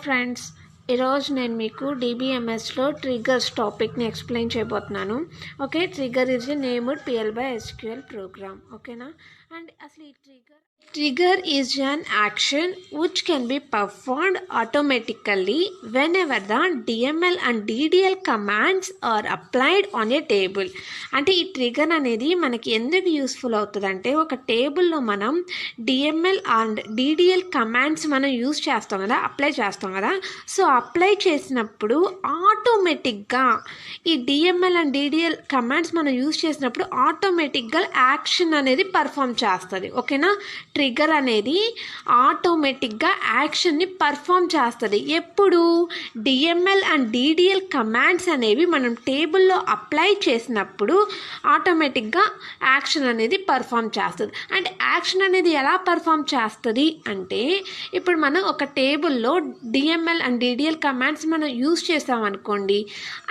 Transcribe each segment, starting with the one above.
Friends, ఈరోజు నేను మీకు DBMSలో ట్రిగర్స్ టాపిక్ని ఎక్స్ప్లెయిన్ చేయబోతున్నాను. Okay, trigger is a named PL by SQL program. ఓకేనా? అండ్ అసలు ఈ trigger is an action which can be performed automatically whenever the DML and DDL commands are applied on a table. అంటే ఈ trigger అనేది మనకి ఎందుకు useful అవుతుంది అంటే, ఒక టేబుల్లో మనం DML అండ్ DDL కమాండ్స్ మనం యూజ్ చేస్తాం కదా, అప్లై చేస్తాం కదా. సో అప్లై చేసినప్పుడు ఆటోమేటిక్గా ఈ DML అండ్ DDL కమాండ్స్ మనం యూజ్ చేసినప్పుడు ఆటోమేటిక్గా యాక్షన్ అనేది పర్ఫామ్ చేస్తుంది. ఓకేనా? ట్రిగర్ అనేది ఆటోమేటిక్గా యాక్షన్ని పర్ఫామ్ చేస్తుంది. ఎప్పుడు DML అండ్ DDL కమాండ్స్ అనేవి మనం టేబుల్లో అప్లై చేసినప్పుడు ఆటోమేటిక్గా యాక్షన్ అనేది పర్ఫామ్ చేస్తుంది. అంటే యాక్షన్ అనేది ఎలా పర్ఫామ్ చేస్తుంది అంటే, ఇప్పుడు మనం ఒక టేబుల్లో DML అండ్ DDL కమాండ్స్ మనం యూజ్ చేసామనుకోండి,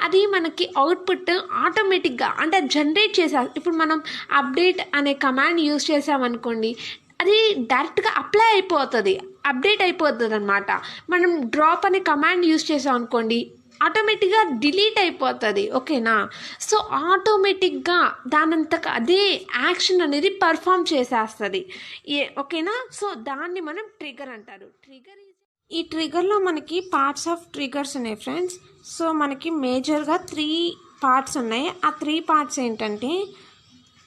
అది మనకి అవుట్పుట్ ఆటోమేటిక్గా అంటే జనరేట్ ఇప్పుడు మనం అప్డేట్ అనే కమాండ్ యూజ్ చేసామనుకోండి, అది డైరెక్ట్గా అప్లై అయిపోతుంది, అప్డేట్ అయిపోతుంది అనమాట. మనం డ్రాప్ అనే కమాండ్ యూజ్ చేసాం అనుకోండి, ఆటోమేటిక్గా డిలీట్ అయిపోతుంది. ఓకేనా? సో ఆటోమేటిక్గా దానంతకు అదే యాక్షన్ అనేది పర్ఫామ్ చేసేస్తుంది. ఓకేనా? సో దాన్ని మనం ట్రిగర్ అంటారు. ఈ ట్రిగర్లో మనకి పార్ట్స్ ఆఫ్ ట్రిగర్స్ ఉన్నాయి ఫ్రెండ్స్. సో మనకి మేజర్గా 3 పార్ట్స్ ఉన్నాయి. ఆ 3 పార్ట్స్ ఏంటంటే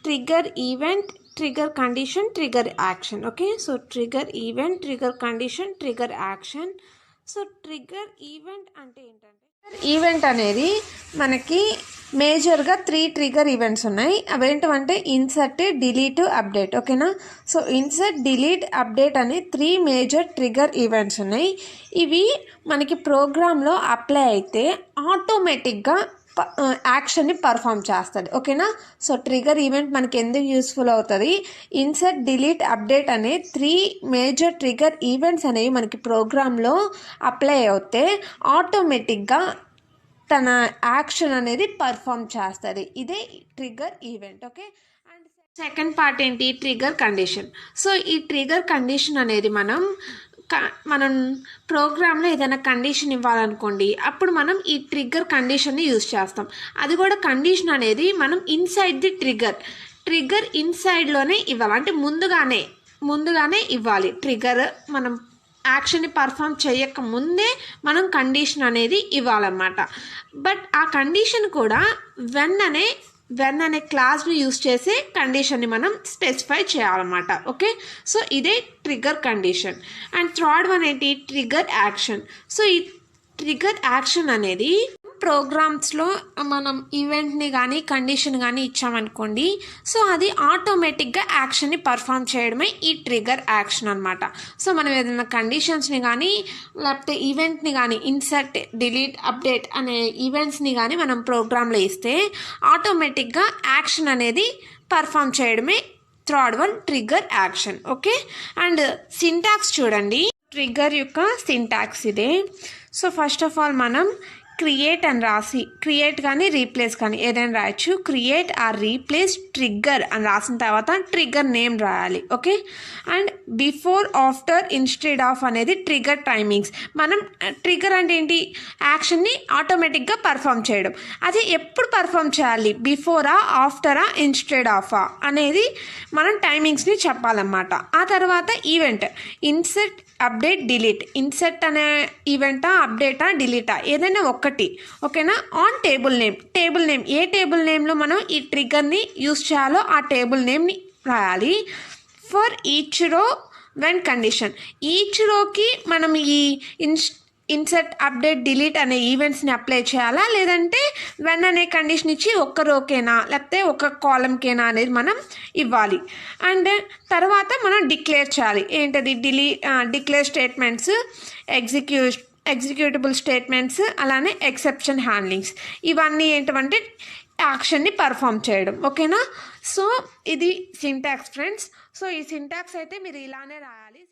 trigger event, trigger condition, trigger action. Okay, so trigger event, trigger condition, trigger action. So trigger event అంటే ఏంటంటే, ఈవెంట్ అనేది మనకి మేజర్గా 3 ట్రిగర్ ఈవెంట్స్ ఉన్నాయి. అవేంటంటే ఇన్సర్ట్, డిలీట్, అప్డేట్. ఓకేనా? సో ఇన్సర్ట్, డిలీట్, అప్డేట్ అనే 3 మేజర్ ట్రిగర్ ఈవెంట్స్ ఉన్నాయి. ఇవి మనకి ప్రోగ్రాంలో అప్లై అయితే ఆటోమేటిక్గా యాక్షన్ని పర్ఫామ్ చేస్తుంది. ఓకేనా? సో ట్రిగర్ ఈవెంట్ మనకి ఎందుకు యూస్ఫుల్ అవుతుంది, ఇన్సర్ట్, డిలీట్, అప్డేట్ అనే 3 మేజర్ ట్రిగర్ ఈవెంట్స్ అనేవి మనకి ప్రోగ్రాంలో అప్లై అవుతే ఆటోమేటిక్గా తన యాక్షన్ అనేది పర్ఫామ్ చేస్తుంది. ఇదే trigger event. Okay, and second part ఏంటి, ట్రిగర్ కండిషన్. సో ఈ ట్రిగర్ కండిషన్ అనేది మనం ప్రోగ్రాంలో ఏదైనా కండిషన్ ఇవ్వాలనుకోండి, అప్పుడు మనం ఈ ట్రిగర్ కండిషన్ని యూజ్ చేస్తాం. అది కూడా కండిషన్ అనేది మనం ఇన్సైడ్ ది ట్రిగర్ ఇన్సైడ్లోనే ఇవ్వాలి. అంటే ముందుగానే ఇవ్వాలి. ట్రిగర్ మనం యాక్షన్ని పర్ఫామ్ చేయక ముందే మనం కండిషన్ అనేది ఇవ్వాలన్నమాట. బట్ ఆ కండిషన్ కూడా వెన్ అనే క్లాస్ని యూజ్ చేసే కండిషన్ని మనం స్పెసిఫై చేయాలన్నమాట. ఓకే, సో ఇదే trigger condition. And third one ఏంటి, ట్రిగర్ యాక్షన్. సో ఈ ట్రిగర్ యాక్షన్ అనేది ప్రోగ్రామ్స్లో మనం ఈవెంట్ని కానీ కండిషన్ కానీ ఇచ్చామనుకోండి, సో అది ఆటోమేటిక్గా యాక్షన్ని పర్ఫామ్ చేయడమే ఈ ట్రిగర్ యాక్షన్ అనమాట. సో మనం ఏదైనా కండిషన్స్ని కానీ లేకపోతే ఈవెంట్ని కానీ ఇన్సర్ట్, డిలీట్, అప్డేట్ అనే ఈవెంట్స్ని కానీ మనం ప్రోగ్రాంలో ఇస్తే ఆటోమేటిక్గా యాక్షన్ అనేది పర్ఫామ్ చేయడమే third one, trigger action. Okay, and syntax చూడండి. ట్రిగర్ యొక్క సింటాక్స్ ఇదే. సో ఫస్ట్ ఆఫ్ ఆల్ మనం క్రియేట్ అని రాసి, క్రియేట్ కానీ రీప్లేస్ కానీ ఏదైనా రాయొచ్చు. క్రియేట్ ఆర్ రీప్లేస్ ట్రిగ్గర్ అని రాసిన తర్వాత ట్రిగ్గర్ నేమ్ రాయాలి. Okay, and before, after, instead of అనేది ట్రిగ్గర్ టైమింగ్స్. మనం ట్రిగ్గర్ అంటే ఏంటి, యాక్షన్ని ఆటోమేటిక్గా పర్ఫామ్ చేయడం. అది ఎప్పుడు పర్ఫామ్ చేయాలి, బిఫోరా, ఆఫ్టరా, ఇన్స్టెడ్ ఆఫా అనేది మనం టైమింగ్స్ని చెప్పాలన్నమాట. ఆ తర్వాత event, insert, update, delete. Insert అనే ఈవెంటా, అప్డేటా, డిలీటా ఏదైనా ఒక్కటి. ఓకేనా? ఆన్ టేబుల్ నేమ్ ఏ టేబుల్ నేమ్లో మనం ఈ ట్రిగ్గర్ని యూజ్ చేయాలో ఆ టేబుల్ నేమ్ని రాయాలి. For each row when condition, each రోకి మనం ఈ ఇన్సర్ట్, అప్డేట్, డిలీట్ అనే ఈవెంట్స్ని అప్లై చేయాలా, లేదంటే వెన్ అనే కండిషన్ ఇచ్చి ఒక్క రోకేనా లేకపోతే ఒక కాలంకేనా అనేది మనం ఇవ్వాలి. అండ్ తర్వాత మనం డిక్లేర్ చేయాలి. ఏంటది, డిక్లేర్ స్టేట్మెంట్స్, ఎగ్జిక్యూటబుల్ స్టేట్మెంట్స్, అలానే ఎక్సెప్షన్ హ్యాండ్లింగ్స్. ఇవన్నీ ఏంటంటే యాక్షన్ని పర్ఫామ్ చేయడం. ఓకేనా? సో ఇది సింటాక్స్ ఫ్రెండ్స్. సో ఈ సింటాక్స్ అయితే మీరు ఇలానే రాయాలి.